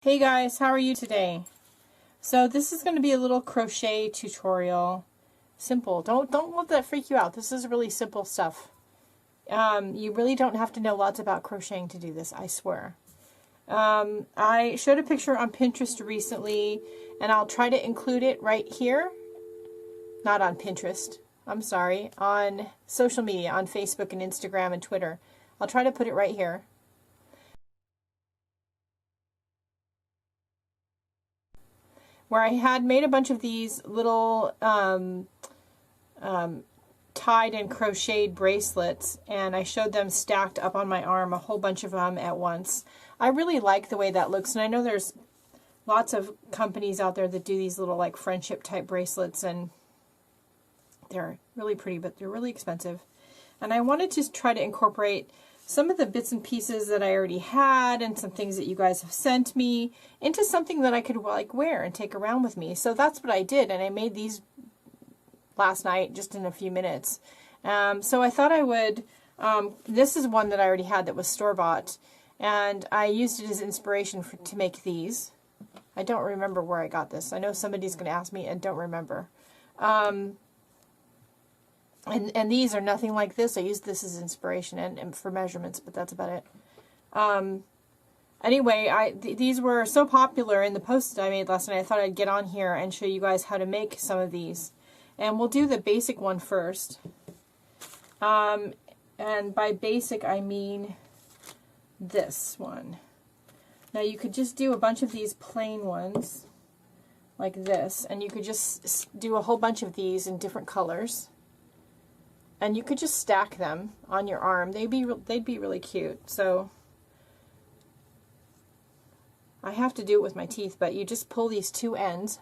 Hey guys, how are you today? So this is going to be a little crochet tutorial. Simple. Don't let that freak you out. This is really simple stuff. You really don't have to know lots about crocheting to do this, I swear. I showed a picture on Pinterest recently, and I'll try to include it right here. Not on Pinterest. I'm sorry. On social media, on Facebook and Instagram and Twitter. I'll try to put it right here. Where I had made a bunch of these little tied and crocheted bracelets, and I showed them stacked up on my arm, a whole bunch of them at once. I really like the way that looks, and I know there's lots of companies out there that do these little like friendship type bracelets, and they're really pretty, but they're really expensive. And I wanted to try to incorporate some of the bits and pieces that I already had and some things that you guys have sent me into something that I could like wear and take around with me. So that's what I did, and I made these last night just in a few minutes. So I thought I would, this is one that I already had that was store-bought, and I used it as inspiration to make these. I don't remember where I got this. I know somebody's going to ask me and don't remember. And these are nothing like this. I used this as inspiration and for measurements, but that's about it. Anyway, these were so popular in the post that I made last night, I thought I'd get on here and show you guys how to make some of these. And we'll do the basic one first. And by basic, I mean this one. Now you could just do a bunch of these plain ones, like this, and you could just do a whole bunch of these in different colors. And you could just stack them on your arm. They'd be really cute. So I have to do it with my teeth, but you just pull these two ends,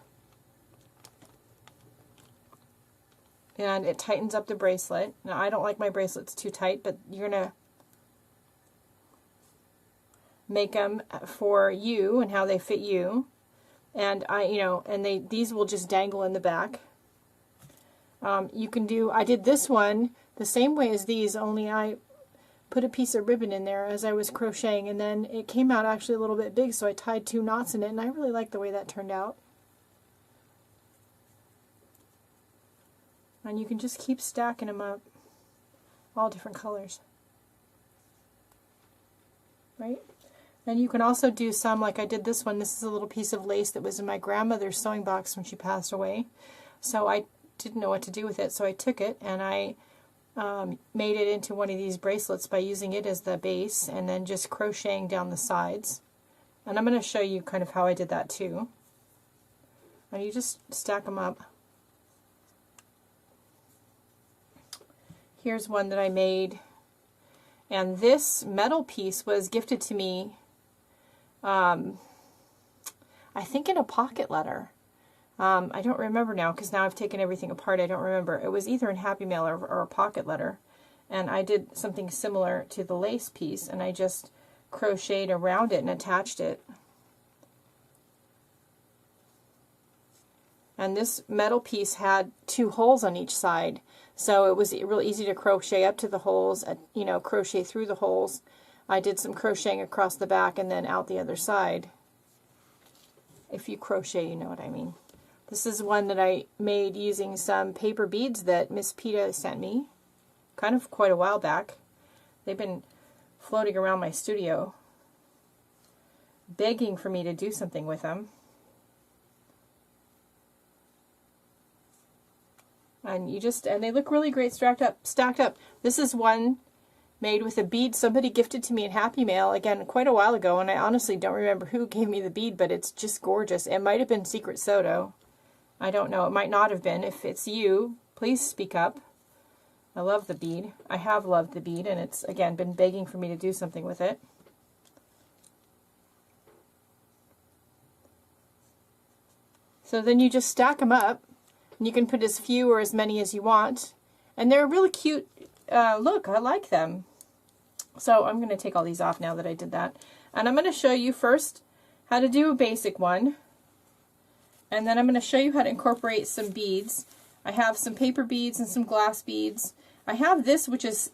and it tightens up the bracelet. Now I don't like my bracelets too tight, but you're gonna make them for you and how they fit you. And these will just dangle in the back. You can do, I did this one the same way as these, only I put a piece of ribbon in there as I was crocheting, and then it came out actually a little bit big, so I tied 2 knots in it, and I really like the way that turned out. And you can just keep stacking them up, all different colors. Right? And you can also do some, like I did this one. This is a little piece of lace that was in my grandmother's sewing box when she passed away. So I didn't know what to do with it, so I took it and I made it into one of these bracelets by using it as the base and then just crocheting down the sides. And I'm going to show you kind of how I did that too. And you just stack them up. Here's one that I made, and this metal piece was gifted to me, I think in a pocket letter. I don't remember now, because now I've taken everything apart. I don't remember. It was either in Happy Mail or a pocket letter. And I did something similar to the lace piece, and I just crocheted around it and attached it. And this metal piece had 2 holes on each side, so it was real easy to crochet up to the holes, crochet through the holes. I did some crocheting across the back and then out the other side. If you crochet, you know what I mean. This is one that I made using some paper beads that Miss Peta sent me, kind of quite a while back. They've been floating around my studio, begging for me to do something with them. And they look really great stacked up. This is one made with a bead somebody gifted to me in Happy Mail, again, quite a while ago, and I honestly don't remember who gave me the bead, but it's just gorgeous. It might have been Secret Soto. I don't know. It might not have been. If it's you, please speak up. I love the bead. I have loved the bead, and it's, again, been begging for me to do something with it. So then you just stack them up, and you can put as few or as many as you want. And they're a really cute look. I like them. So I'm going to take all these off now that I did that. And I'm going to show you first how to do a basic one. And then I'm going to show you how to incorporate some beads. I have some paper beads and some glass beads. I have this, which is,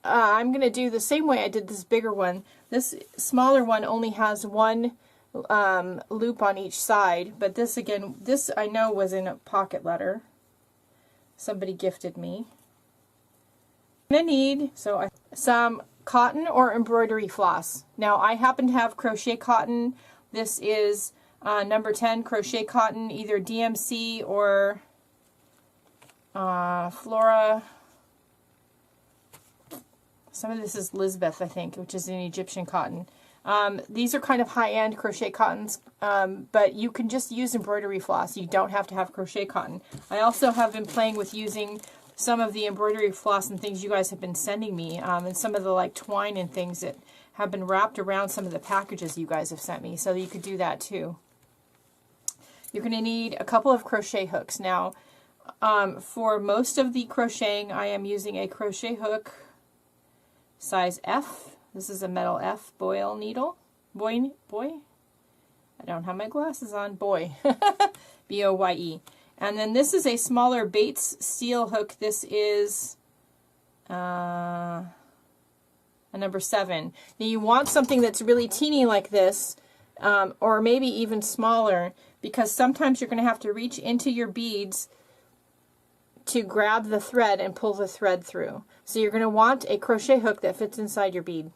I'm going to do the same way I did this bigger one. This smaller one only has one loop on each side. But this again, this I know was in a pocket letter. Somebody gifted me. I'm going to need some cotton or embroidery floss. Now I happen to have crochet cotton. This is number 10 crochet cotton, either DMC or Flora. Some of this is Lisbeth, I think, which is an Egyptian cotton. These are kind of high-end crochet cottons, but you can just use embroidery floss. You don't have to have crochet cotton. I also have been playing with using some of the embroidery floss and things you guys have been sending me, and some of the like twine and things that have been wrapped around some of the packages you guys have sent me, so you could do that too. You're going to need a couple of crochet hooks. Now, for most of the crocheting, I am using a crochet hook size F. This is a metal F boil needle. Boy? I don't have my glasses on. Boy. B-O-Y-E. And then this is a smaller Bates steel hook. This is a number 7. Now you want something that's really teeny like this, or maybe even smaller, because sometimes you're going to have to reach into your beads to grab the thread and pull the thread through. So you're going to want a crochet hook that fits inside your bead.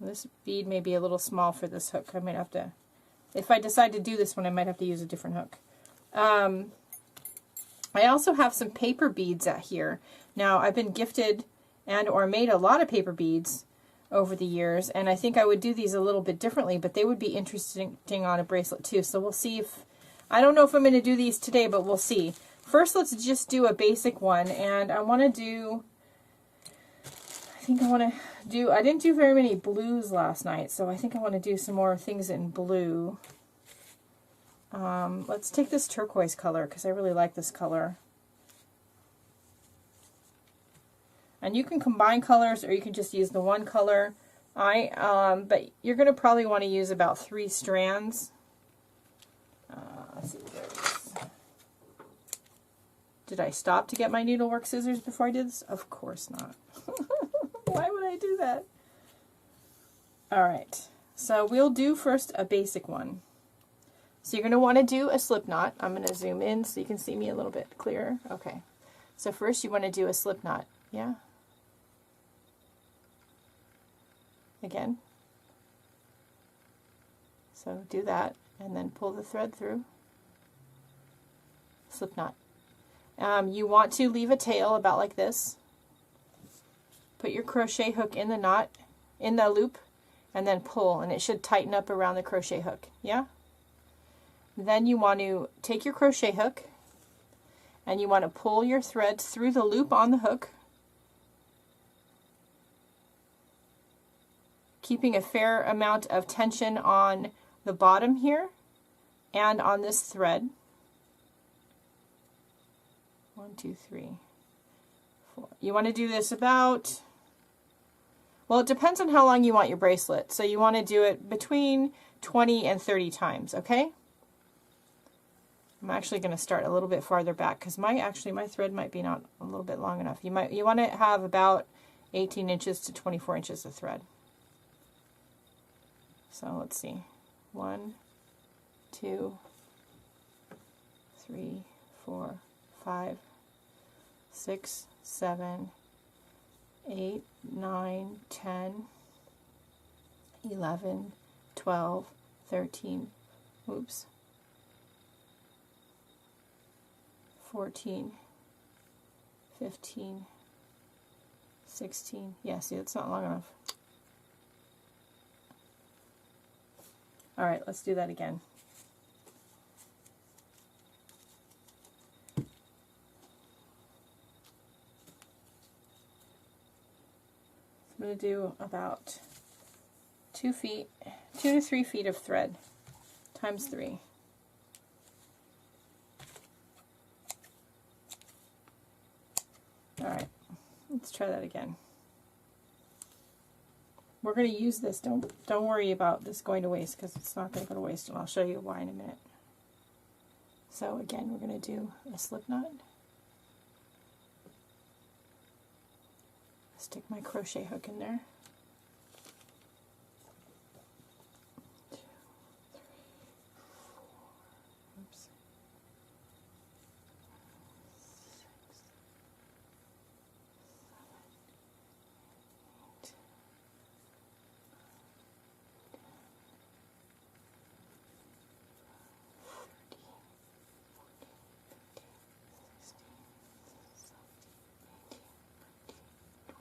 This bead may be a little small for this hook. I might have to, if I decide to do this one, I might have to use a different hook. I also have some paper beads out here. Now, I've been gifted and or made a lot of paper beads over the years, and I think I would do these a little bit differently, but they would be interesting on a bracelet too. So we'll see if, I don't know if I'm going to do these today, but we'll see. First, let's just do a basic one, and I want to do, I didn't do very many blues last night, so I think I want to do some more things in blue. Let's take this turquoise color, because I really like this color. And you can combine colors, or you can just use the one color. But you're going to probably want to use about 3 strands. Let's see, there it is. Did I stop to get my needlework scissors before I did this? Of course not. Why would I do that? Alright, so we'll do first a basic one. So you're going to want to do a slip knot. I'm going to zoom in so you can see me a little bit clearer. Okay, so first you want to do a slip knot. Yeah? Again. So do that, and then pull the thread through. Slip knot. You want to leave a tail about like this. Put your crochet hook in the knot, in the loop, and then pull, and it should tighten up around the crochet hook. Yeah? Then you want to take your crochet hook, and you want to pull your thread through the loop on the hook, keeping a fair amount of tension on the bottom here and on this thread. 1, 2, 3, 4. You want to do this about, well, it depends on how long you want your bracelet. So you want to do it between 20 and 30 times, okay? I'm actually going to start a little bit farther back because my thread might be not a little bit long enough. You want to have about 18 inches to 24 inches of thread. So let's see. 1, 2, 3, 4, 5, 6, 7, 8, 9, 10, 11, 12, 13, oops, 14, 15, 16. Yeah, see, it's not long enough. All right, let's do that again. I'm going to do about 2 to 3 feet of thread times 3. All right, let's try that again. We're going to use this. Don't worry about this going to waste, because it's not going to go to waste, and I'll show you why in a minute. So again, we're going to do a slip knot. Let's stick my crochet hook in there. Oops. 17, 18, 20, 21.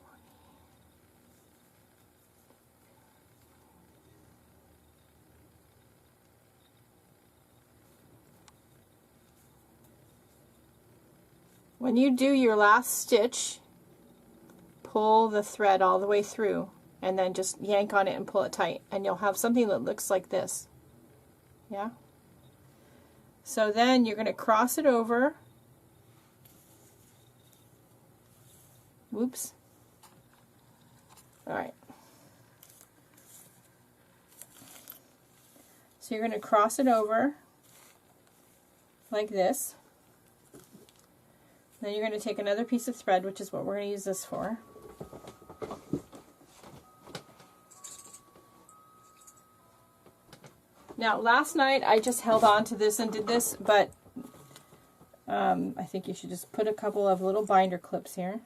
When you do your last stitch, pull the thread all the way through and then just yank on it and pull it tight, and you'll have something that looks like this. Yeah? So then you're going to cross it over. Whoops. Alright. So you're going to cross it over like this. Then you're going to take another piece of thread, which is what we're going to use this for. Now, last night I just held on to this and did this, but I think you should just put a couple of little binder clips here,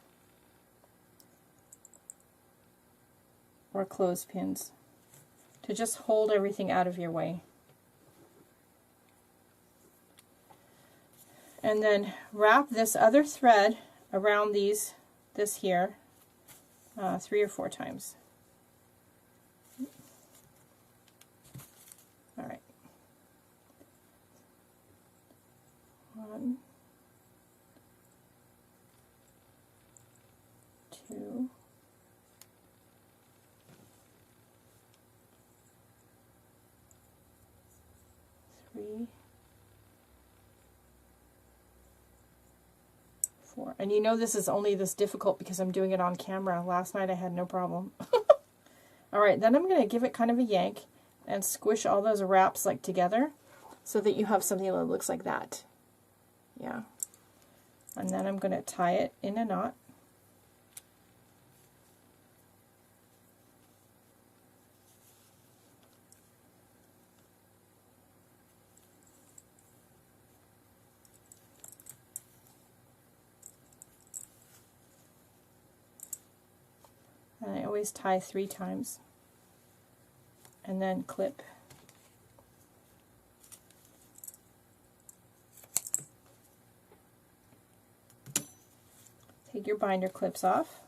or clothespins, to just hold everything out of your way. And then wrap this other thread around this here 3 or 4 times. All right. 1, 2, 3, 4. And you know this is only this difficult because I'm doing it on camera. Last night I had no problem. Alright, then I'm going to give it kind of a yank and squish all those wraps like together so that you have something that looks like that. Yeah. And then I'm going to tie it in a knot. And I always tie 3 times and then clip. Take your binder clips off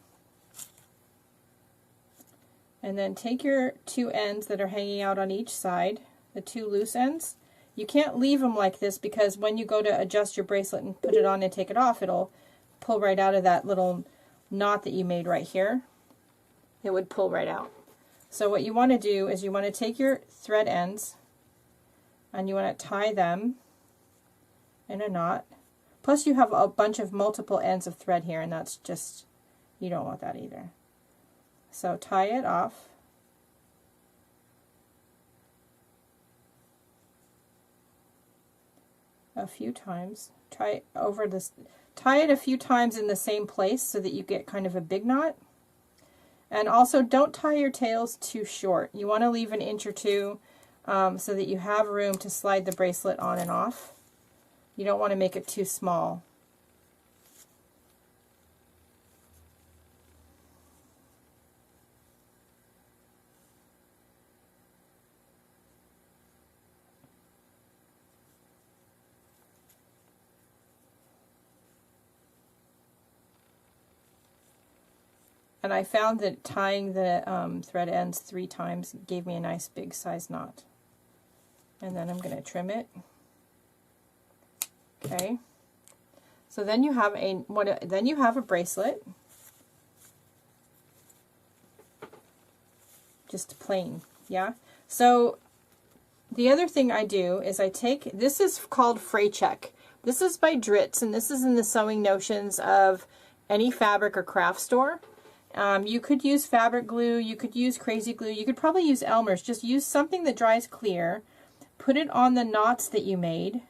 and then take your 2 ends that are hanging out on each side, the 2 loose ends. You can't leave them like this because when you go to adjust your bracelet and put it on and take it off, it'll pull right out of that little knot that you made right here. It would pull right out. So what you want to do is you want to take your thread ends and you want to tie them in a knot. Plus you have a bunch of multiple ends of thread here, and that's just, you don't want that either. So tie it off. A few times. Tie it a few times in the same place so that you get kind of a big knot. And also, don't tie your tails too short. You want to leave an inch or 2 so that you have room to slide the bracelet on and off. You don't want to make it too small. And I found that tying the thread ends 3 times gave me a nice big size knot. And then I'm going to trim it. Okay. So then you have a bracelet. Just plain, yeah. So the other thing I do is I take, this is called fray check. This is by Dritz, and this is in the Sewing Notions of any fabric or craft store. You could use fabric glue, you could use crazy glue, you could probably use Elmer's. Just use something that dries clear, put it on the knots that you made,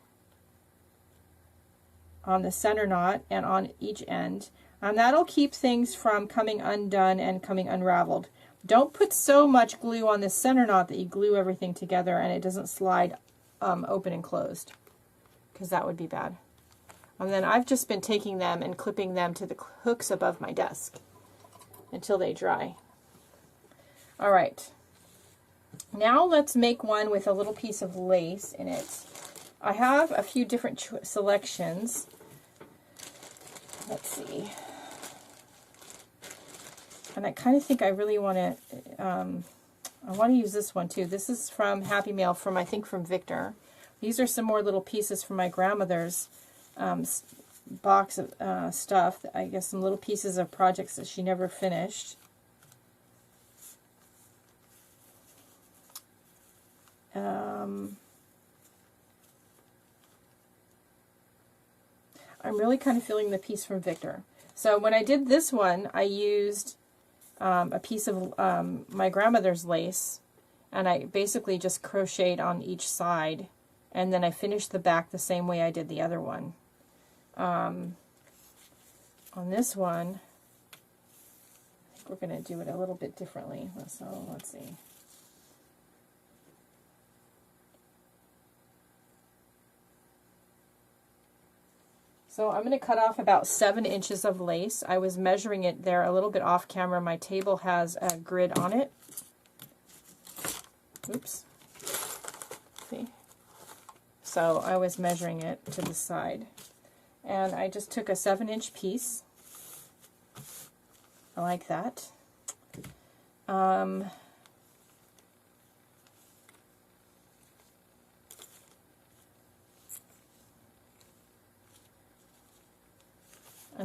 on the center knot and on each end. And that'll keep things from coming undone and coming unraveled. Don't put so much glue on this center knot that you glue everything together and it doesn't slide open and closed, because that would be bad. And then I've just been taking them and clipping them to the hooks above my desk until they dry. All right. Now let's make one with a little piece of lace in it. I have a few different selections. Let's see. And I kind of think I really want to, I want to use this one too. This is from Happy Mail, I think from Victor. These are some more little pieces from my grandmother's box of stuff. I guess some little pieces of projects that she never finished. I'm really kind of feeling the piece from Victor. So when I did this one, I used a piece of my grandmother's lace, and I basically just crocheted on each side, and then I finished the back the same way I did the other one. On this one, I think we're going to do it a little bit differently. So let's see. So I'm going to cut off about 7 inches of lace. I was measuring it there a little bit off camera. My table has a grid on it. Oops. See? So I was measuring it to the side. And I just took a 7-inch piece. I like that. And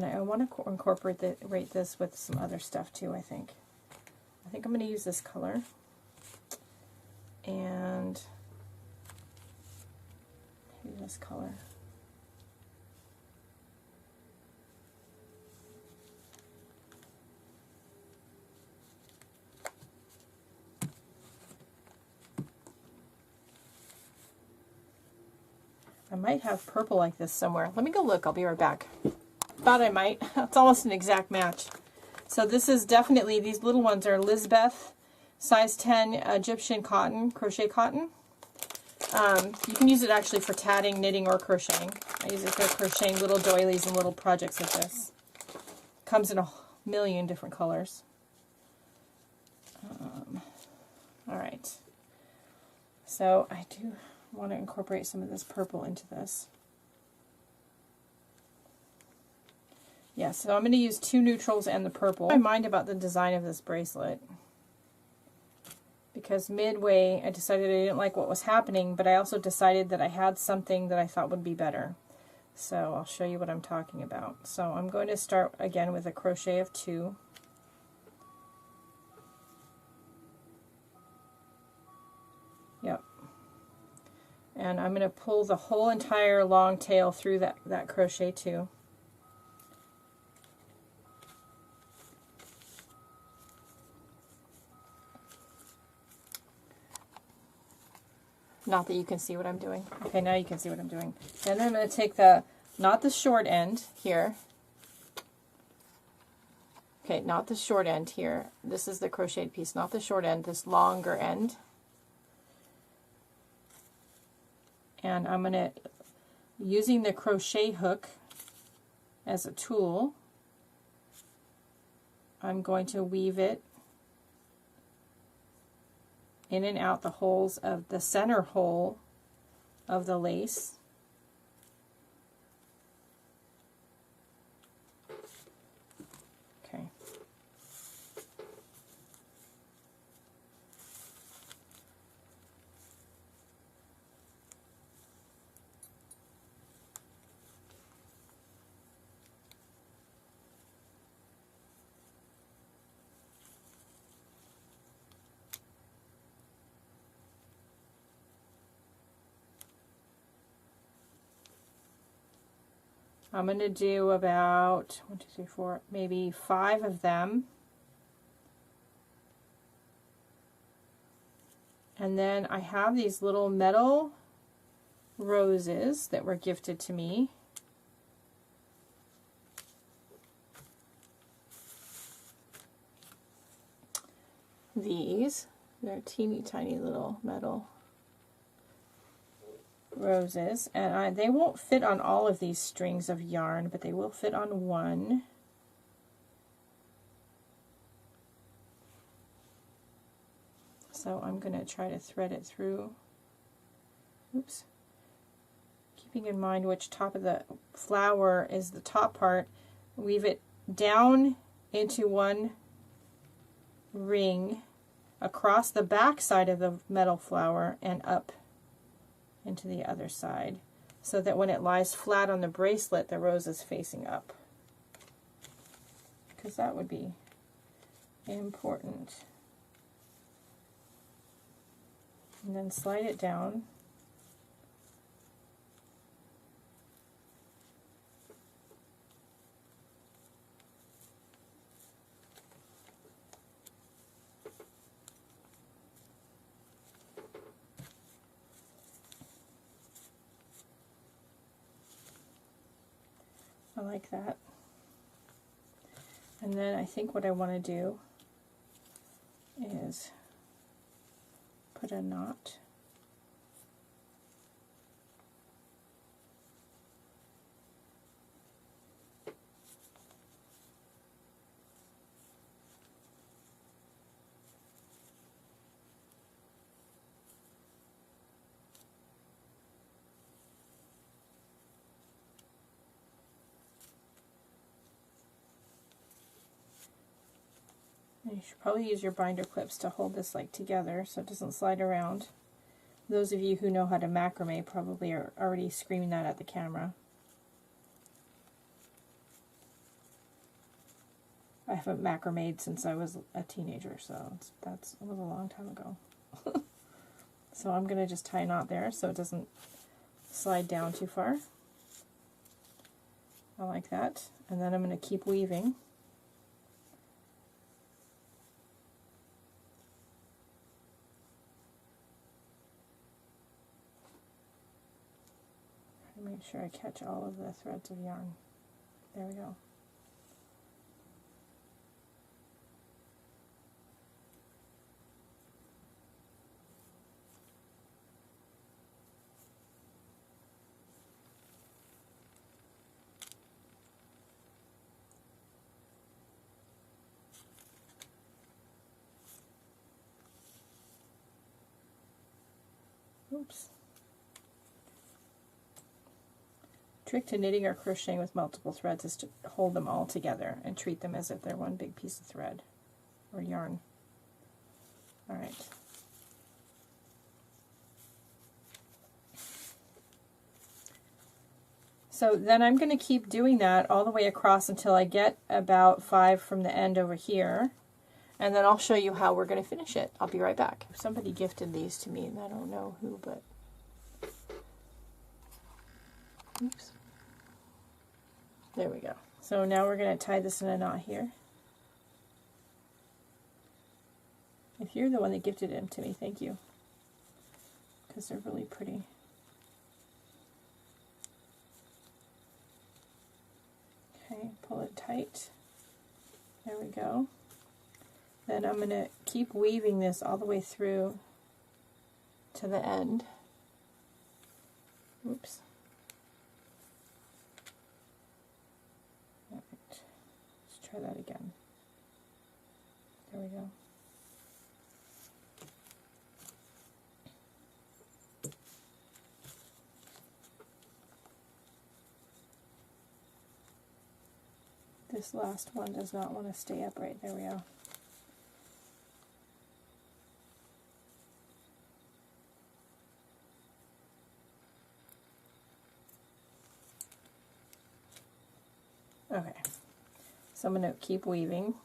I want to incorporate this with some other stuff too, I think. I think I'm going to use this color. And maybe this color. I might have purple like this somewhere. Let me go look. I'll be right back. Thought I might. It's almost an exact match. So this is definitely, these little ones are Lisbeth size 10 Egyptian cotton, crochet cotton. You can use it actually for tatting, knitting, or crocheting. I use it for crocheting little doilies and little projects like this. Comes in a million different colors. All right. So I do want to incorporate some of this purple into this. Yeah, so I'm going to use 2 neutrals and the purple. I mind about the design of this bracelet, because midway I decided I didn't like what was happening, but I also decided that I had something that I thought would be better. So I'll show you what I'm talking about. So I'm going to start again with a crochet of 2. Yep. And I'm going to pull the whole entire long tail through that crochet 2. Not that you can see what I'm doing. Okay, now you can see what I'm doing. And then I'm going to take not the short end here. Okay, not the short end here. This is the crocheted piece, not the short end, this longer end. And I'm going to, using the crochet hook as a tool, I'm going to weave it in and out the holes of the center hole of the lace. Okay. I'm going to do about 1, 2, 3, 4, maybe 5 of them. And then I have these little metal roses that were gifted to me. these. They're teeny tiny little metal roses, and they won't fit on all of these strings of yarn, but they will fit on one. So I'm going to try to thread it through. Oops. Keeping in mind which top of the flower is the top part, weave it down into one ring across the back side of the metal flower and up into the other side, so that when it lies flat on the bracelet, the rose is facing up, because that would be important. And then slide it down. I like that. And then I think what I want to do is put a knot. You should probably use your binder clips to hold this like together so it doesn't slide around. Those of you who know how to macrame probably are already screaming that at the camera. I haven't macramed since I was a teenager, so that was a long time ago. So I'm going to just tie a knot there so it doesn't slide down too far. I like that. And then I'm going to keep weaving. Make sure I catch all of the threads of yarn. There we go. Oops. Trick to knitting or crocheting with multiple threads is to hold them all together and treat them as if they're one big piece of thread or yarn. All right. So then I'm going to keep doing that all the way across until I get about 5 from the end over here, and then I'll show you how we're going to finish it. I'll be right back. Somebody gifted these to me, and I don't know who, but oops. There we go. So now we're going to tie this in a knot here. If you're the one that gifted them to me, thank you, because they're really pretty. Okay, pull it tight. There we go. Then I'm going to keep weaving this all the way through to the end. Oops. All right. Let's try that again. There we go. This last one does not want to stay upright. There we go. Okay, so I'm going to keep weaving.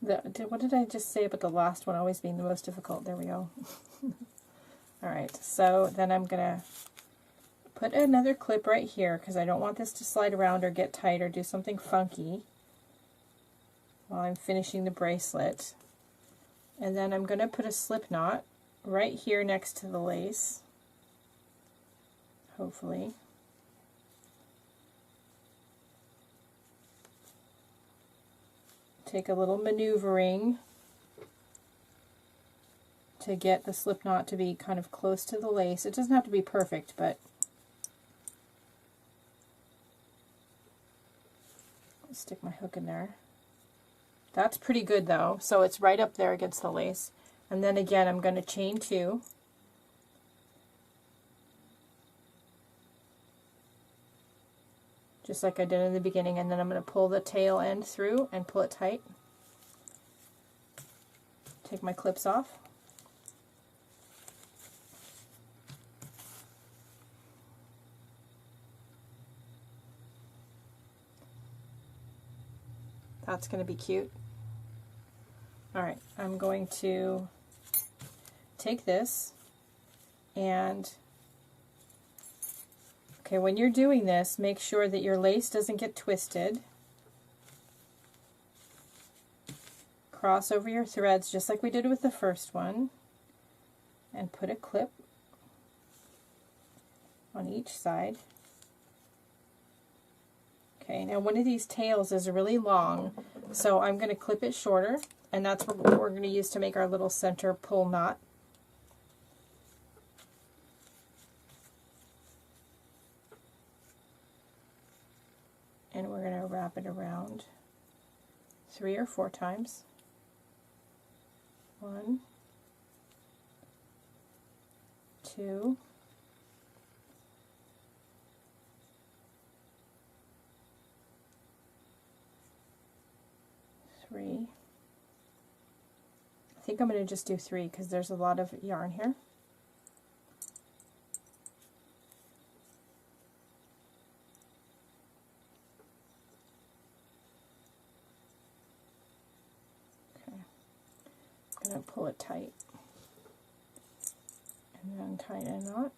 What did I just say about the last one always being the most difficult? There we go. Alright, so then I'm going to put another clip right here because I don't want this to slide around or get tight or do something funky while I'm finishing the bracelet. And then I'm going to put a slip knot right here next to the lace, hopefully. Take a little maneuvering to get the slip knot to be kind of close to the lace. It doesn't have to be perfect, but I'll stick my hook in there. That's pretty good though, so it's right up there against the lace. And then again, I'm going to chain 2. Just like I did in the beginning, and then I'm going to pull the tail end through and pull it tight. Take my clips off. That's going to be cute. Alright, I'm going to take this and, okay, when you're doing this, make sure that your lace doesn't get twisted. Cross over your threads just like we did with the first one, and put a clip on each side. Okay, now one of these tails is really long, so I'm going to clip it shorter, and that's what we're going to use to make our little center pull knot. And we're going to wrap it around 3 or 4 times. 1, 2, 3. I think I'm going to just do 3 because there's a lot of yarn here. Okay, I'm going to pull it tight and then tie a knot.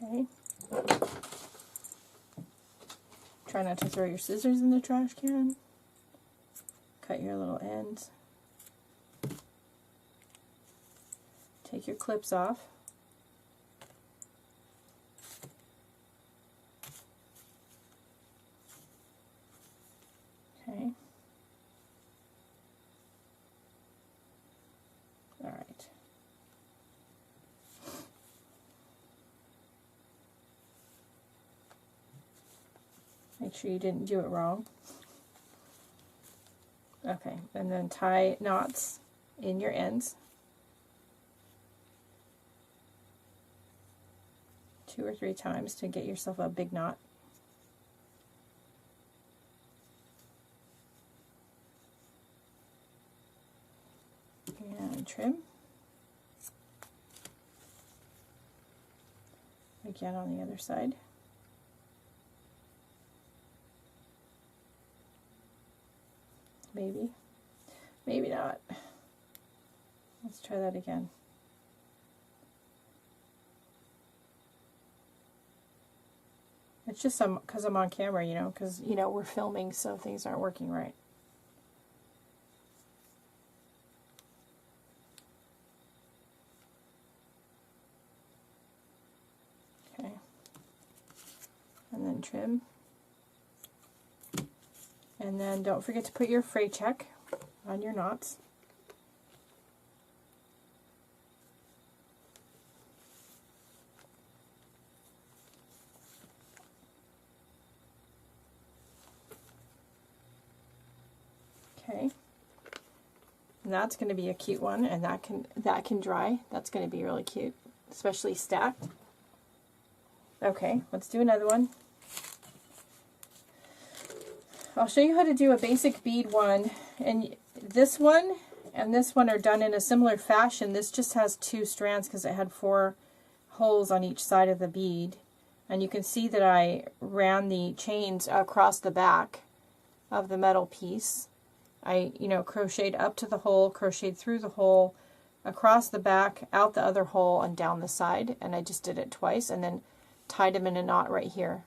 Okay. Try not to throw your scissors in the trash can. Cut your little ends. Take your clips off. Okay. All right. Make sure you didn't do it wrong. Okay, and then tie knots in your ends. 2 or 3 times to get yourself a big knot. And trim. Again on the other side. Maybe. Maybe not. Let's try that again. It's just because I'm on camera, you know, because, you know, we're filming, so things aren't working right. Okay. And then trim. And then don't forget to put your fray check on your knots. Okay. And that's going to be a cute one, and that can dry. That's going to be really cute, especially stacked. Okay, let's do another one. I'll show you how to do a basic bead one, and this one and this one are done in a similar fashion. This just has 2 strands because it had 4 holes on each side of the bead, and you can see that I ran the chains across the back of the metal piece. I, crocheted up to the hole, crocheted through the hole, across the back, out the other hole, and down the side, and I just did it twice, and then tied them in a knot right here.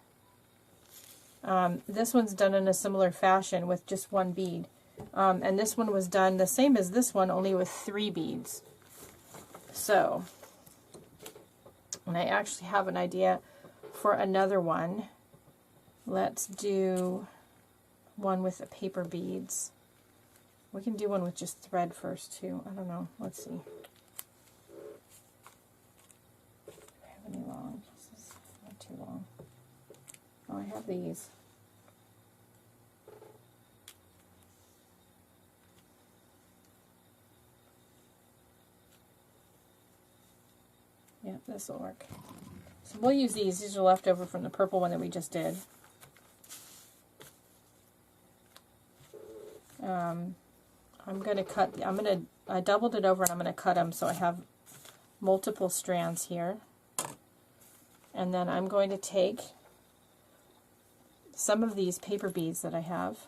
This one's done in a similar fashion with just 1 bead. And this one was done the same as this one, only with 3 beads. So, and I actually have an idea for another one. Let's do one with the paper beads. We can do one with just thread first too. I don't know. Let's see. Do I have any long? This is not too long. Oh, I have these. Yeah, this will work. So we'll use these. These are left over from the purple one that we just did. I'm going to cut, I doubled it over and I'm going to cut them so I have multiple strands here. And then I'm going to take some of these paper beads that I have.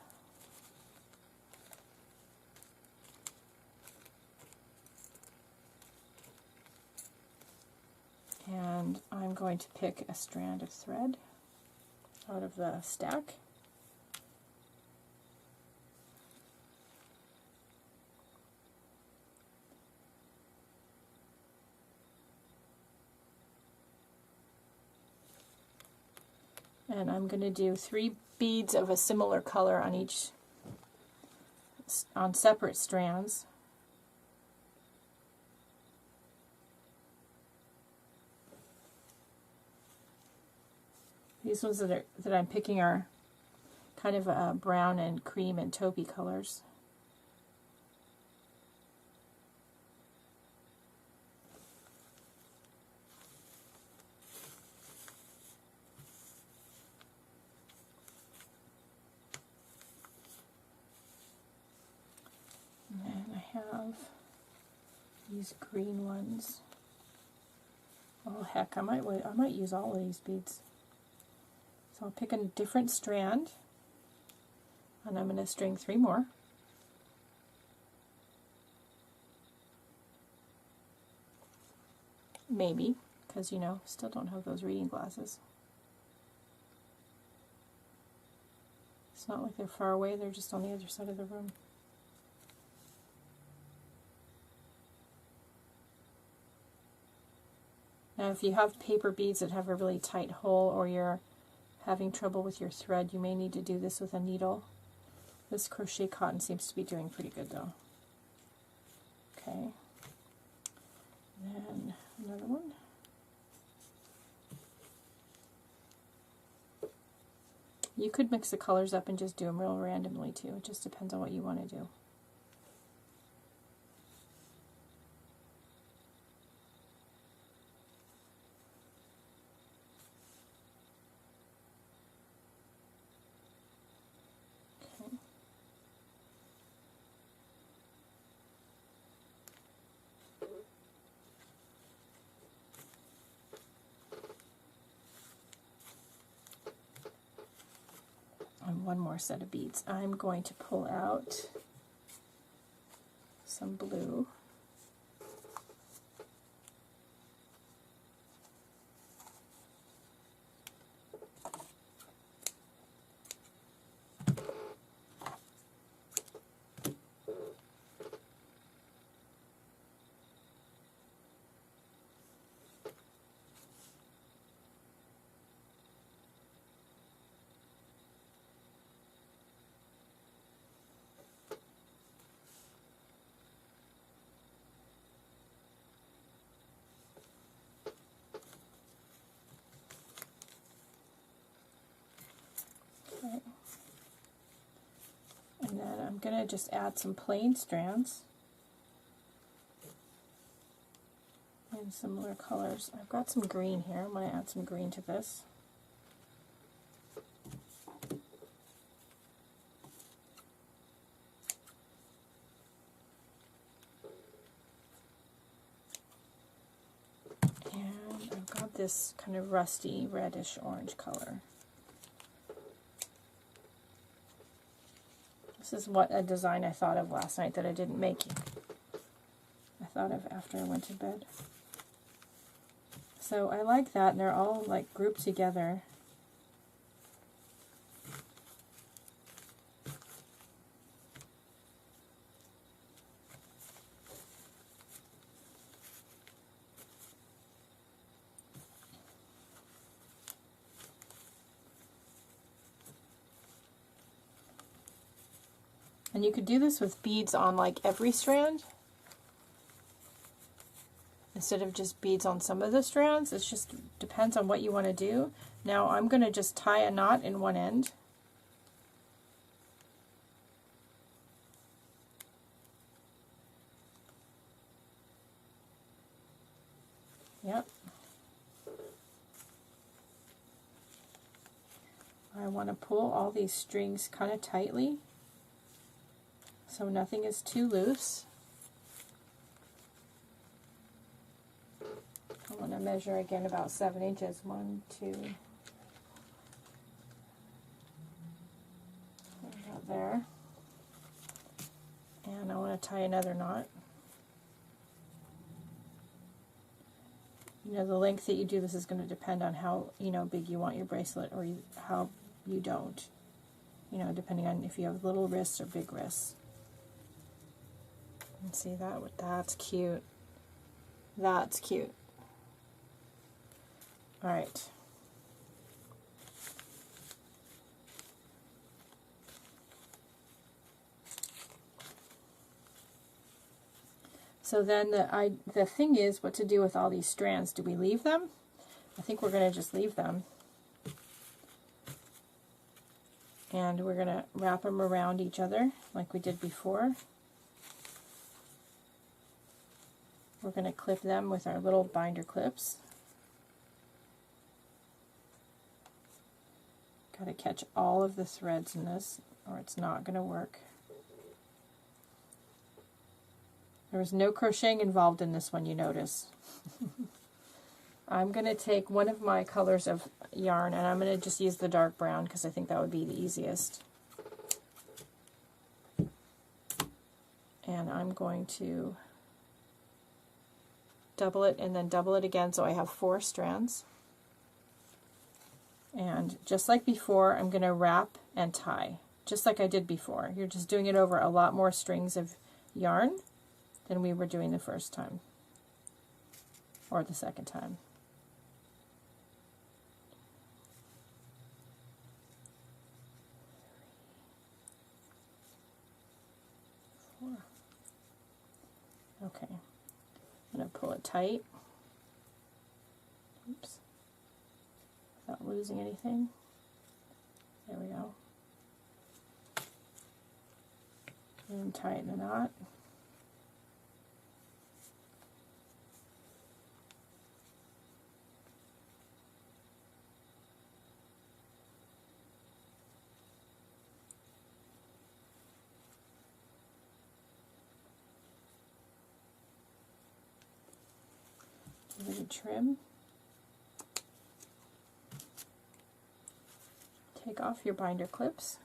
And I'm going to pick a strand of thread out of the stack. And I'm going to do 3 beads of a similar color on separate strands. These ones that I'm picking are kind of brown and cream and taupey colors. Have these green ones. Oh heck, I might use all of these beads. So I'll pick a different strand, and I'm going to string 3 more. Maybe, because still don't have those reading glasses. It's not like they're far away, they're just on the other side of the room. Now if you have paper beads that have a really tight hole, or you're having trouble with your thread, you may need to do this with a needle. This crochet cotton seems to be doing pretty good though. Okay. Then another one. You could mix the colors up and just do them real randomly too. It just depends on what you want to do. And one more set of beads. I'm going to pull out some blue. Okay. And then I'm going to just add some plain strands and similar colors. I've got some green here. I'm going to add some green to this. And I've got this kind of rusty reddish orange color. This is what a design I thought of last night that I didn't make. I thought of after I went to bed. So I like that, and they're all like grouped together. And you could do this with beads on like every strand, instead of just beads on some of the strands. It just depends on what you want to do. Now I'm going to just tie a knot in one end. Yep. I want to pull all these strings kind of tightly so nothing is too loose. I want to measure again about 7 inches. 1, 2, about there. And I want to tie another knot. You know, the length that you do this is going to depend on how, big you want your bracelet, or how you don't. Depending on if you have little wrists or big wrists. And see that? That's cute. That's cute. All right. So then the thing is what to do with all these strands. Do we leave them? I think we're going to just leave them. And we're going to wrap them around each other like we did before. We're going to clip them with our little binder clips. Got to catch all of the threads in this, or it's not going to work. There was no crocheting involved in this one, you notice. I'm going to take one of my colors of yarn, and I'm going to just use the dark brown because I think that would be the easiest. And I'm going to double it and then double it again, so I have 4 strands. And just like before, I'm going to wrap and tie, just like I did before. You're just doing it over a lot more strings of yarn than we were doing the first time, or the second time. Okay, I'm going to pull it tight. Oops. Without losing anything. There we go. And tighten the knot. Give it a trim. Take off your binder clips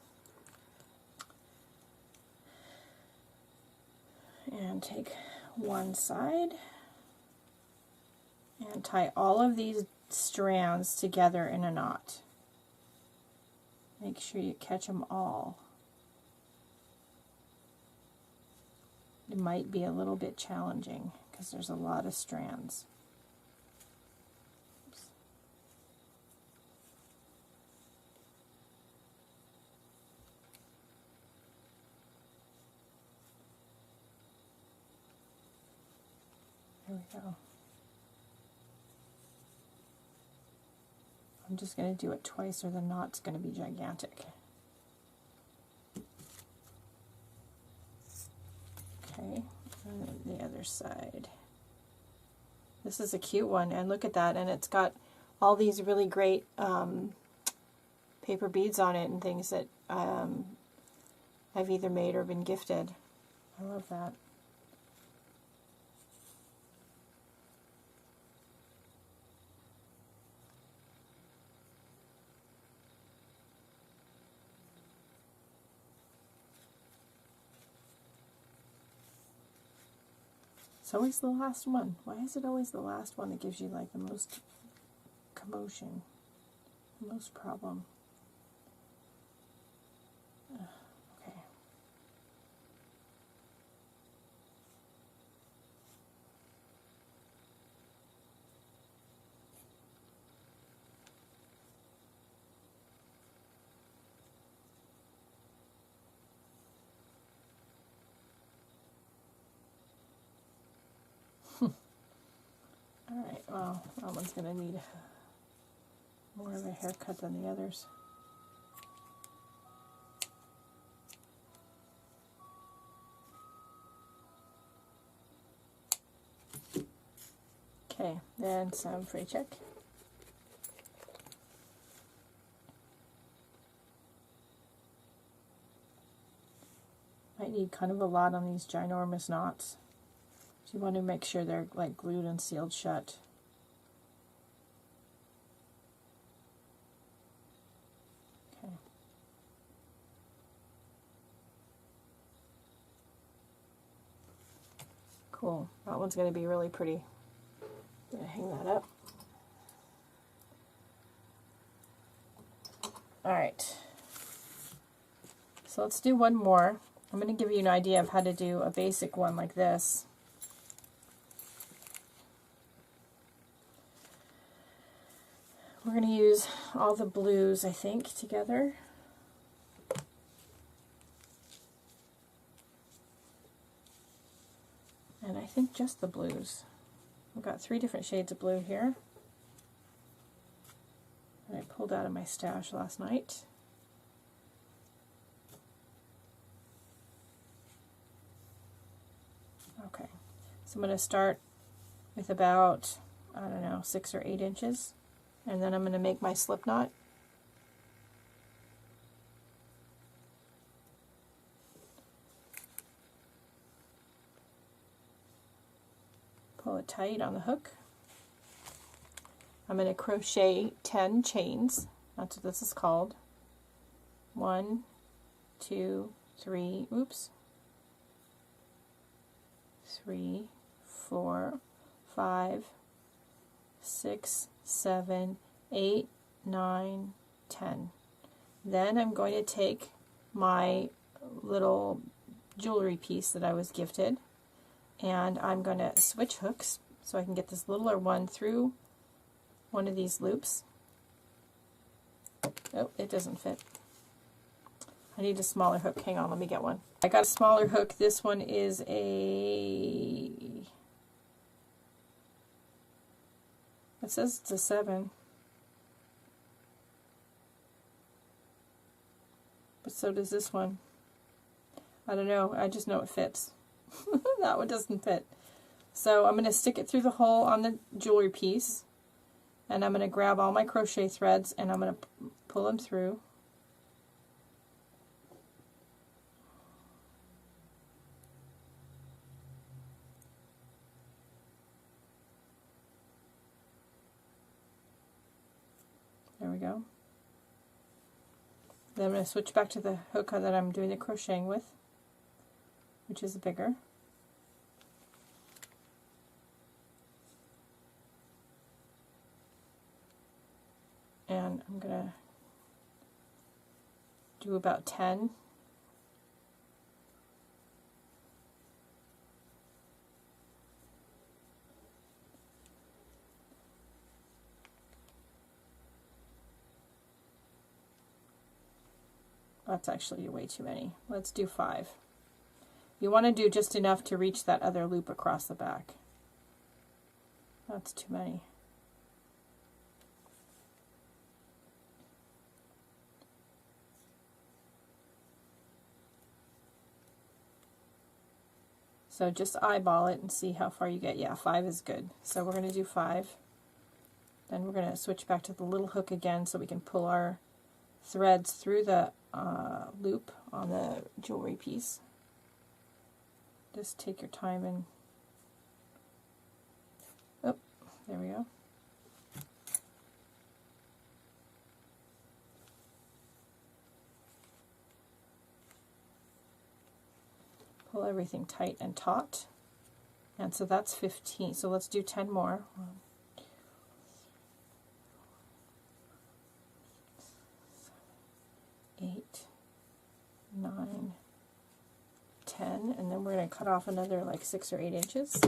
and take one side and tie all of these strands together in a knot. Make sure you catch them all. It might be a little bit challenging because there's a lot of strands. There we go. I'm just going to do it twice or the knot's going to be gigantic. Okay, and then the other side. This is a cute one, and look at that, and it's got all these really great paper beads on it and things that I've either made or been gifted. I love that. It's always the last one. Why is it always the last one that gives you like the most commotion, the most problem? Okay. Alright, well, that one's going to need more of a haircut than the others. Okay, then some free check. Might need kind of a lot on these ginormous knots. So you want to make sure they're like glued and sealed shut. Okay. Cool. That one's going to be really pretty. I'm going to hang that up. Alright. So let's do one more. I'm going to give you an idea of how to do a basic one like this. We're going to use all the blues, I think, together. And I think just the blues. I've got 3 different shades of blue here. And I pulled out of my stash last night. Okay, so I'm going to start with about, I don't know, 6 or 8 inches. And then I'm going to make my slip knot. Pull it tight on the hook. I'm going to crochet 10 chains. That's what this is called. 1, 2, 3, oops. 3, 4, 5, 6, 7, 8, 9, 10. Then I'm going to take my little jewelry piece that I was gifted, and I'm going to switch hooks so I can get this littler one through one of these loops. Oh, it doesn't fit. I need a smaller hook. Hang on, let me get one. I got a smaller hook. This one is a... It says it's a 7. But so does this one. I don't know. I just know it fits. That one doesn't fit. So I'm going to stick it through the hole on the jewelry piece. And I'm going to grab all my crochet threads and I'm going to pull them through. There we go. Then I'm going to switch back to the hook that I'm doing the crocheting with, which is bigger. And I'm going to do about 10. That's actually way too many. Let's do 5. You want to do just enough to reach that other loop across the back. That's too many. So just eyeball it and see how far you get. Yeah, 5 is good. So we're going to do 5. Then we're going to switch back to the little hook again so we can pull our threads through the loop on the jewelry piece. Just take your time and, oh, there we go. Pull everything tight and taut. And so that's 15. So let's do 10 more. 8, 9, 10, and then we're going to cut off another like 6 or 8 inches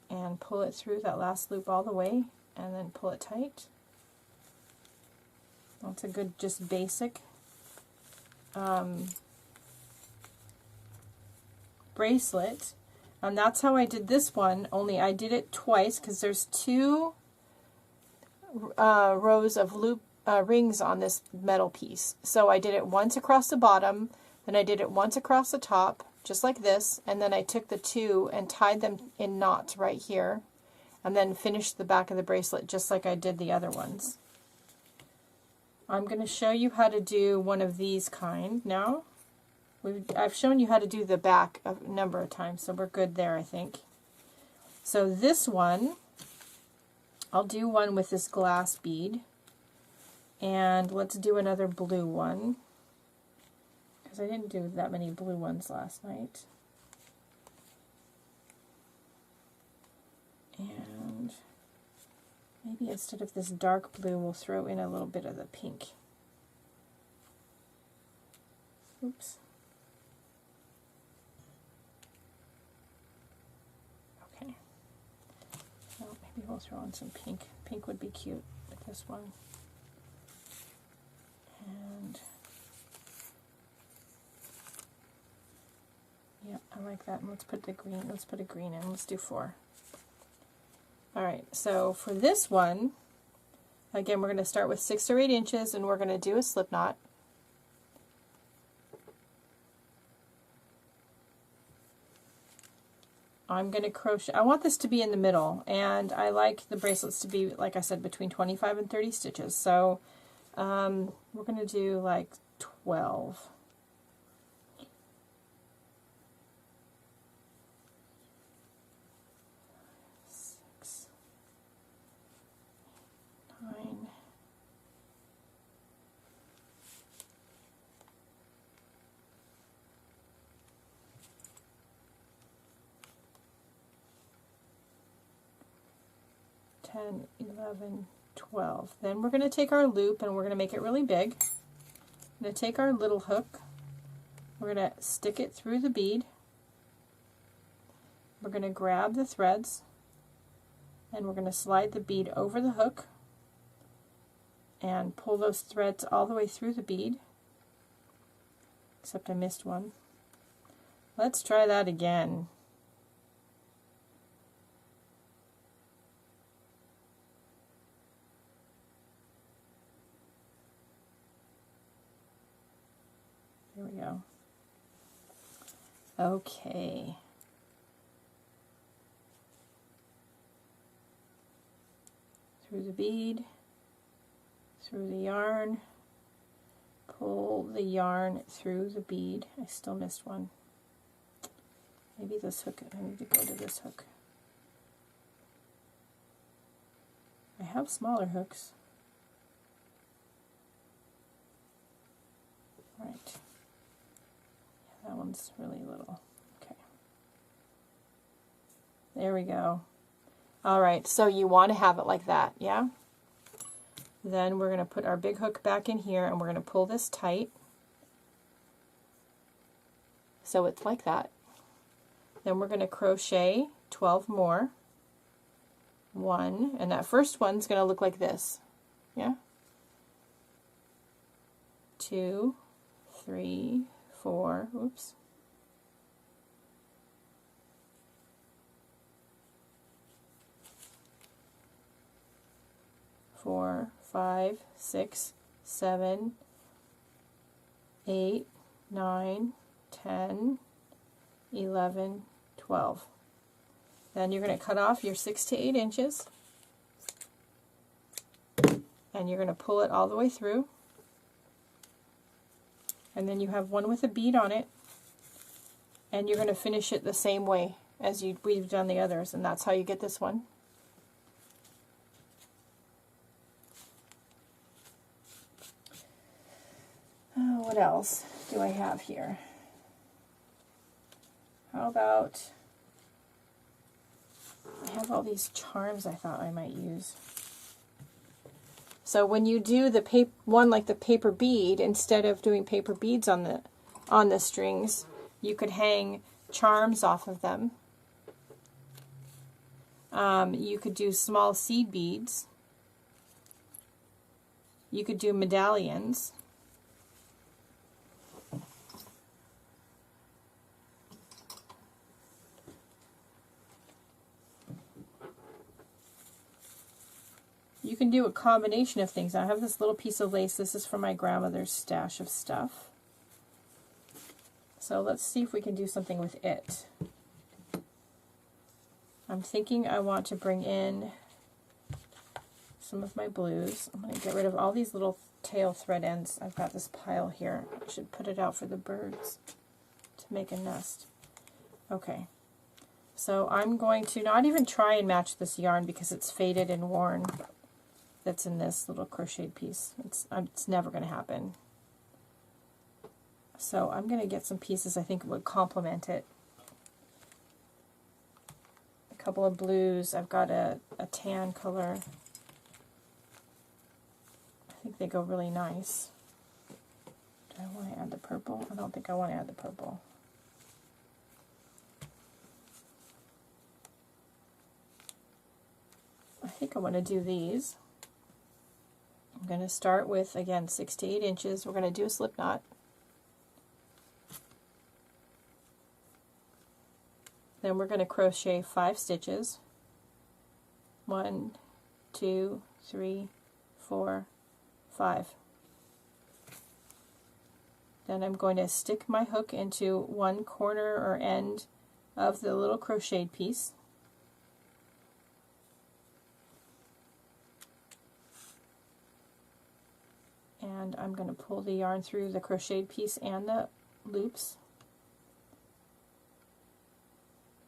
and pull it through that last loop all the way and then pull it tight. That's a good, just basic bracelet. And that's how I did this one, only I did it twice because there's 2 rows of loop rings on this metal piece. So I did it once across the bottom, then I did it once across the top, just like this, and then I took the 2 and tied them in knots right here, and then finished the back of the bracelet just like I did the other ones. I'm going to show you how to do one of these kind now. I've shown you how to do the back a number of times, so we're good there, I think. So this one, I'll do one with this glass bead. And let's do another blue one, because I didn't do that many blue ones last night. And maybe instead of this dark blue, we'll throw in a little bit of the pink. Oops. Okay. Well, maybe we'll throw in some pink. Pink would be cute with this one. And yeah, I like that. And let's put the green. Let's put a green in. Let's do 4. All right. So for this one, again, we're going to start with 6 or 8 inches, and we're going to do a slip knot. I'm going to crochet. I want this to be in the middle, and I like the bracelets to be, like I said, between 25 and 30 stitches. So we're going to do like 12. Six, 9, 10, 11, 12. Then we're going to take our loop and we're going to make it really big. I'm going to take our little hook. We're going to stick it through the bead. We're going to grab the threads and we're going to slide the bead over the hook and pull those threads all the way through the bead. Except I missed one. Let's try that again. There we go. Okay. Through the bead, through the yarn, pull the yarn through the bead. I still missed one. Maybe this hook, I need to go to this hook. I have smaller hooks. Right. That one's really little. Okay. There we go. All right, so you want to have it like that, yeah? Then we're going to put our big hook back in here and we're going to pull this tight. So it's like that. Then we're going to crochet 12 more. 1, and that first one's going to look like this, yeah? 2, 3, 4, oops. 4, 5, 6, 7, 8, 9, 10, 11, 12. Then you're going to cut off your 6 to 8 inches, and you're going to pull it all the way through, and then you have one with a bead on it, and you're going to finish it the same way as we've done the others, and that's how you get this one. What else do I have here? How about, I have all these charms I thought I might use. So when you do the one like the paper bead, instead of doing paper beads on the strings, you could hang charms off of them. You could do small seed beads. You could do medallions. You can do a combination of things. I have this little piece of lace. This is from my grandmother's stash of stuff. So let's see if we can do something with it. I'm thinking I want to bring in some of my blues. I'm going to get rid of all these little tail thread ends. I've got this pile here. I should put it out for the birds to make a nest. Okay. So I'm going to not even try and match this yarn because it's faded and worn. That's in this little crocheted piece. It's never going to happen. So I'm going to get some pieces I think would complement it. A couple of blues. I've got a tan color. I think they go really nice. Do I want to add the purple? I don't think I want to add the purple. I think I want to do these. I'm going to start with, again, 6 to 8 inches. We're going to do a slip knot. Then we're going to crochet 5 stitches. 1, 2, 3, 4, 5. Then I'm going to stick my hook into one corner or end of the little crocheted piece. And I'm going to pull the yarn through the crocheted piece and the loops.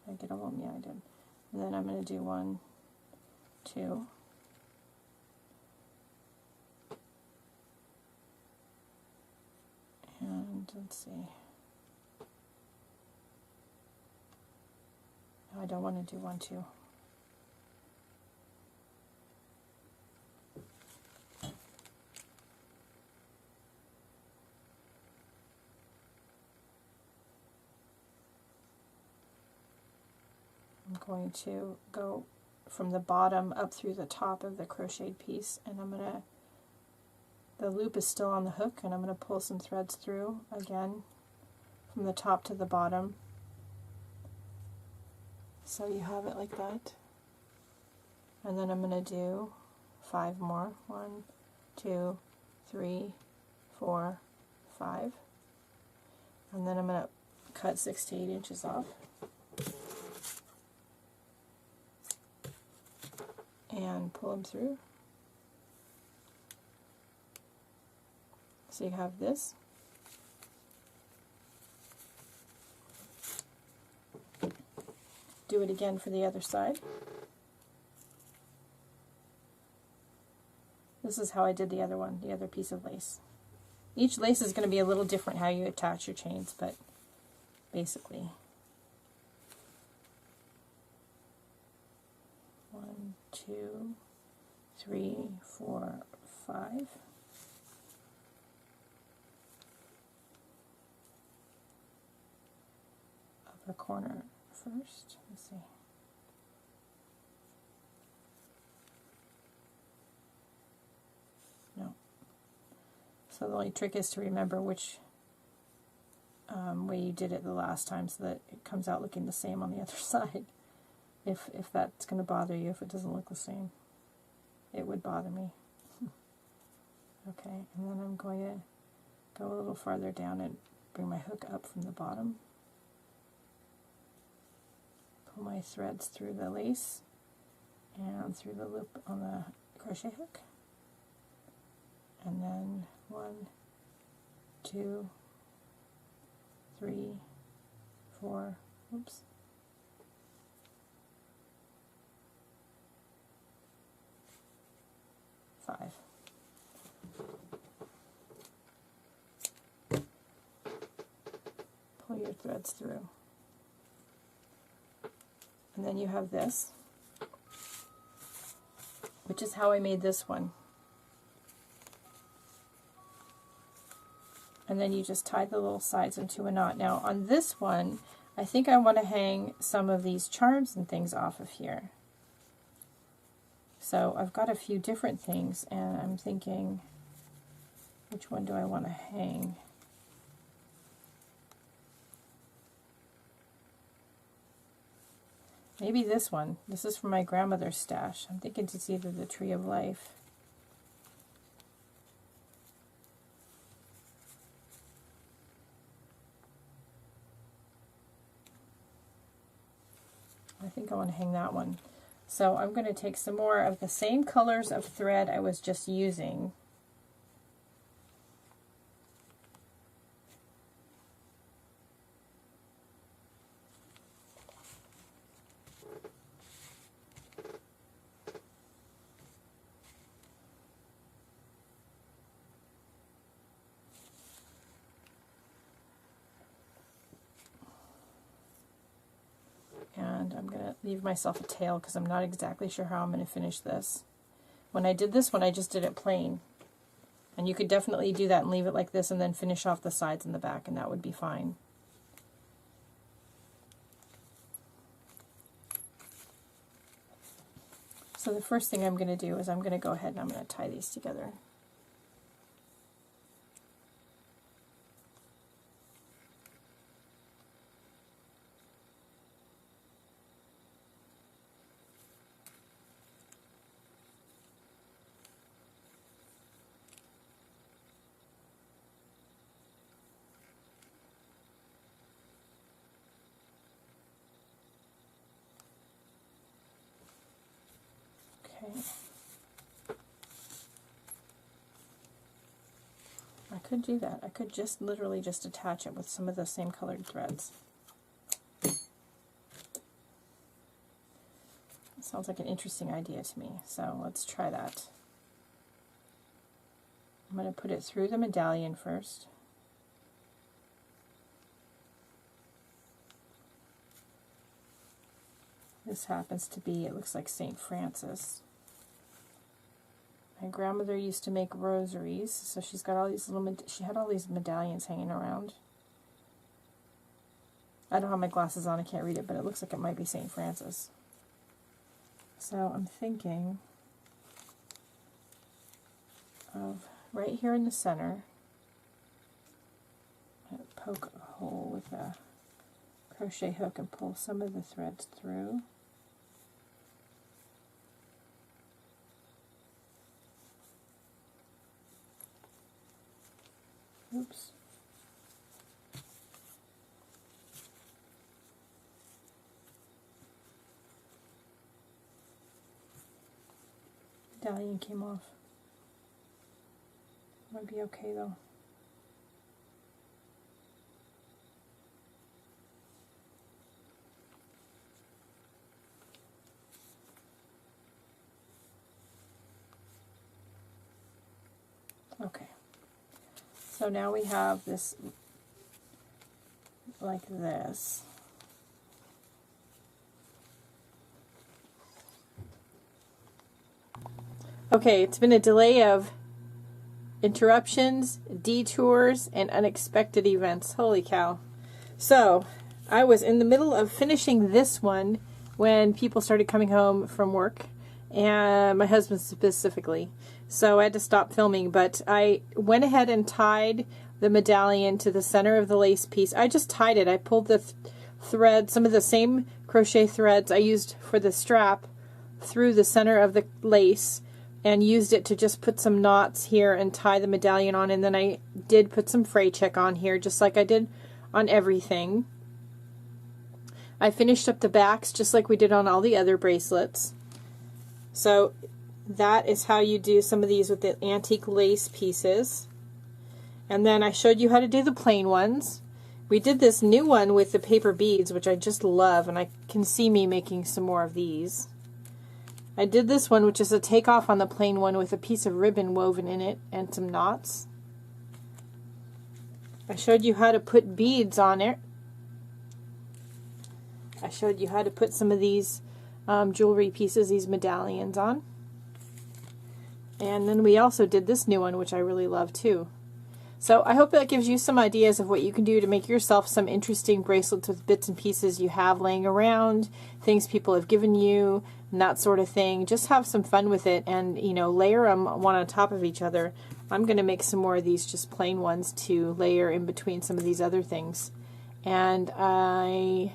Did I get all of them? Yeah, I did. And then I'm going to do 1, 2, and let's see. No, I don't want to do 1, 2. I'm going to go from the bottom up through the top of the crocheted piece, and I'm going to, the loop is still on the hook, and I'm going to pull some threads through again from the top to the bottom. So you have it like that. And then I'm going to do 5 more. 1, 2, 3, 4, 5. And then I'm going to cut 6 to 8 inches off. And pull them through. So you have this. Do it again for the other side. This is how I did the other one, the other piece of lace. Each lace is going to be a little different how you attach your chains, but basically. 1, 2, 3, 4, 5. Upper corner first. Let's see. No. So the only trick is to remember which way you did it the last time so that it comes out looking the same on the other side. If that's going to bother you, if it doesn't look the same. It would bother me. Okay, and then I'm going to go a little farther down and bring my hook up from the bottom. pull my threads through the lace and through the loop on the crochet hook. And then 1, 2, 3, 4, oops. 5. Pull your threads through. And then you have this, which is how I made this one. And then you just tie the little sides into a knot. Now on this one, I think I want to hang some of these charms and things off of here. So I've got a few different things, and I'm thinking, which one do I want to hang? Maybe this one. This is from my grandmother's stash. I'm thinking it's either the Tree of Life. I think I want to hang that one. So I'm going to take some more of the same colors of thread I was just using. And I'm going to leave myself a tail because I'm not exactly sure how I'm going to finish this. When I did this one, I just did it plain. And you could definitely do that and leave it like this and then finish off the sides and the back, and that would be fine. So the first thing I'm going to do is I'm going to go ahead and I'm going to tie these together. I could do that. I could just literally just attach it with some of the same colored threads. It sounds like an interesting idea to me, so let's try that. I'm going to put it through the medallion first. This happens to be, it looks like St. Francis. My grandmother used to make rosaries, so she's got all these little, she had all these medallions hanging around. I don't have my glasses on, I can't read it, but it looks like it might be St. Francis. So I'm thinking of right here in the center, I'm going to poke a hole with a crochet hook and pull some of the threads through. Oops. Medallion came off. Might be okay though. Okay. So now we have this like this. Okay, it's been a delay of interruptions, detours, and unexpected events. Holy cow. So, I was in the middle of finishing this one when people started coming home from work, and my husband specifically. So I had to stop filming, but I went ahead and tied the medallion to the center of the lace piece. I just tied it. I pulled the thread, some of the same crochet threads I used for the strap, through the center of the lace, and used it to just put some knots here and tie the medallion on. And then I did put some fray check on here, just like I did on everything. I finished up the backs just like we did on all the other bracelets. So that is how you do some of these with the antique lace pieces. And then I showed you how to do the plain ones. We did this new one with the paper beads, which I just love, and I can see me making some more of these. I did this one, which is a takeoff on the plain one with a piece of ribbon woven in it and some knots. I showed you how to put beads on it. I showed you how to put some of these jewelry pieces, these medallions on. And then we also did this new one, which I really love too. So I hope that gives you some ideas of what you can do to make yourself some interesting bracelets with bits and pieces you have laying around, things people have given you, and that sort of thing. Just have some fun with it and, you know, layer them one on top of each other. I'm going to make some more of these just plain ones to layer in between some of these other things. And I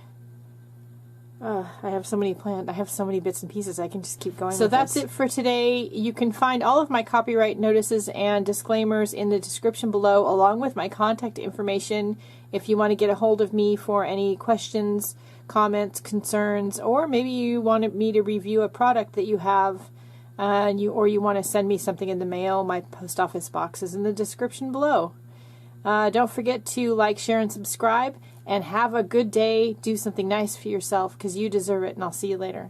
have so many planned. I have so many bits and pieces. I can just keep going. So that's it for today. You can find all of my copyright notices and disclaimers in the description below, along with my contact information if you want to get a hold of me for any questions, comments, concerns, or maybe you wanted me to review a product that you have, or you want to send me something in the mail. My post office box is in the description below. Don't forget to like, share, and subscribe. And have a good day. Do something nice for yourself because you deserve it. And I'll see you later.